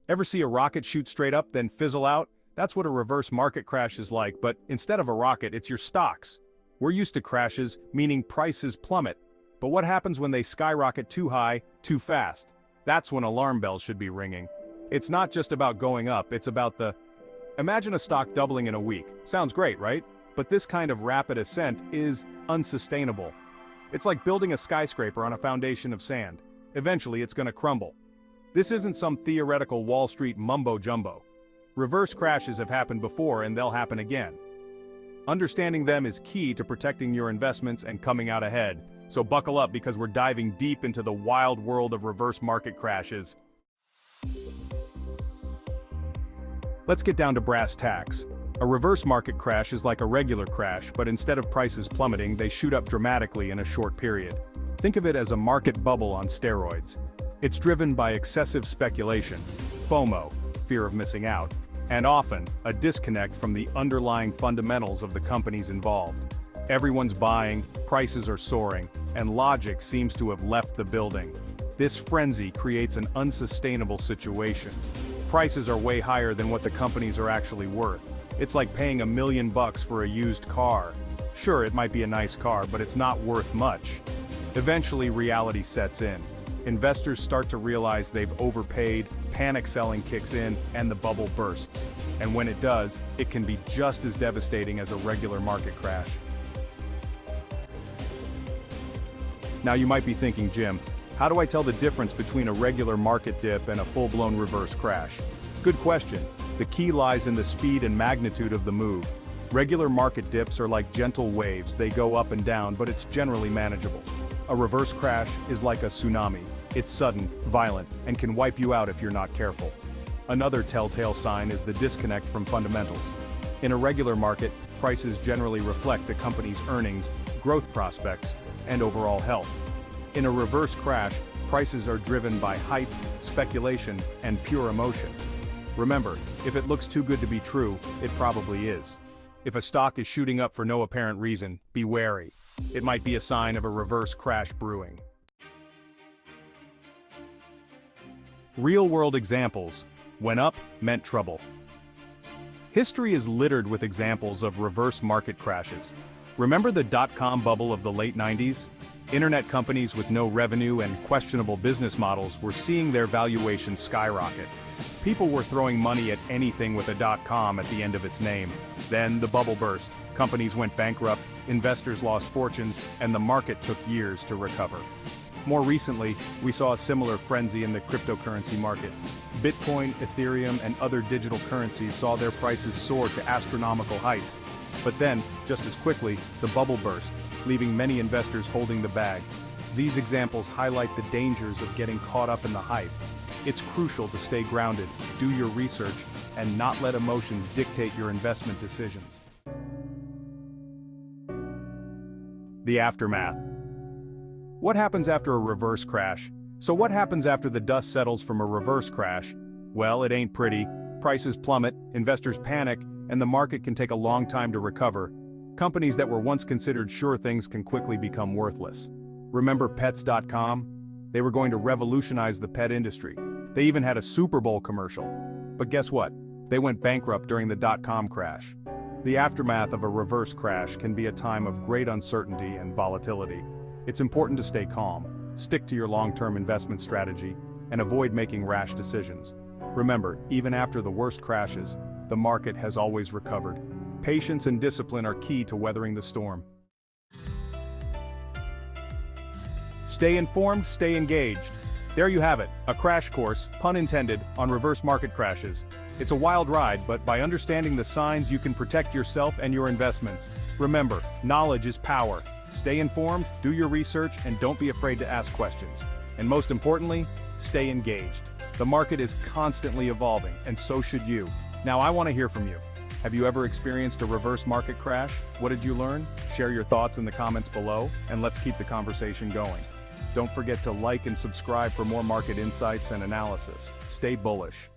Ever see a rocket shoot straight up, then fizzle out? That's what a reverse market crash is like, but instead of a rocket, it's your stocks. We're used to crashes, meaning prices plummet. But what happens when they skyrocket too high, too fast? That's when alarm bells should be ringing. It's not just about going up, it's about the... Imagine a stock doubling in a week. Sounds great, right? But this kind of rapid ascent is unsustainable. It's like building a skyscraper on a foundation of sand. Eventually, it's gonna crumble. This isn't some theoretical Wall Street mumbo-jumbo. Reverse crashes have happened before and they'll happen again. Understanding them is key to protecting your investments and coming out ahead. So buckle up because we're diving deep into the wild world of reverse market crashes. Let's get down to brass tacks. A reverse market crash is like a regular crash, but instead of prices plummeting, they shoot up dramatically in a short period. Think of it as a market bubble on steroids. It's driven by excessive speculation, FOMO, fear of missing out, and often, a disconnect from the underlying fundamentals of the companies involved. Everyone's buying, prices are soaring, and logic seems to have left the building. This frenzy creates an unsustainable situation. Prices are way higher than what the companies are actually worth. It's like paying $1 million for a used car. Sure, it might be a nice car, but it's not worth much. Eventually, reality sets in. Investors start to realize they've overpaid, panic selling kicks in, and the bubble bursts. And when it does, it can be just as devastating as a regular market crash. Now you might be thinking, Jim, how do I tell the difference between a regular market dip and a full-blown reverse crash? Good question. The key lies in the speed and magnitude of the move. Regular market dips are like gentle waves, they go up and down, but it's generally manageable. A reverse crash is like a tsunami. It's sudden, violent, and can wipe you out if you're not careful. Another telltale sign is the disconnect from fundamentals. In a regular market, prices generally reflect a company's earnings, growth prospects, and overall health. In a reverse crash, prices are driven by hype, speculation, and pure emotion. Remember, if it looks too good to be true, it probably is. If a stock is shooting up for no apparent reason, be wary. It might be a sign of a reverse crash brewing. Real-world examples. When up meant trouble. History is littered with examples of reverse market crashes. Remember the dot-com bubble of the late 90s? Internet companies with no revenue and questionable business models were seeing their valuations skyrocket. People were throwing money at anything with a .com at the end of its name. Then the bubble burst, companies went bankrupt, investors lost fortunes, and the market took years to recover. More recently, we saw a similar frenzy in the cryptocurrency market. Bitcoin, Ethereum, and other digital currencies saw their prices soar to astronomical heights. But then, just as quickly, the bubble burst, leaving many investors holding the bag. These examples highlight the dangers of getting caught up in the hype. It's crucial to stay grounded, do your research, and not let emotions dictate your investment decisions. The aftermath. What happens after a reverse crash? So what happens after the dust settles from a reverse crash? Well, it ain't pretty. Prices plummet, investors panic, and the market can take a long time to recover. Companies that were once considered sure things can quickly become worthless. Remember Pets.com? They were going to revolutionize the pet industry. They even had a Super Bowl commercial. But guess what? They went bankrupt during the dot-com crash. The aftermath of a reverse crash can be a time of great uncertainty and volatility. It's important to stay calm, stick to your long-term investment strategy, and avoid making rash decisions. Remember, even after the worst crashes, the market has always recovered. Patience and discipline are key to weathering the storm. Stay informed, stay engaged. There you have it, a crash course, pun intended, on reverse market crashes. It's a wild ride, but by understanding the signs you can protect yourself and your investments. Remember, knowledge is power. Stay informed, do your research, and don't be afraid to ask questions. And most importantly, stay engaged. The market is constantly evolving, and so should you. Now I want to hear from you. Have you ever experienced a reverse market crash? What did you learn? Share your thoughts in the comments below, and let's keep the conversation going. Don't forget to like and subscribe for more market insights and analysis. Stay bullish.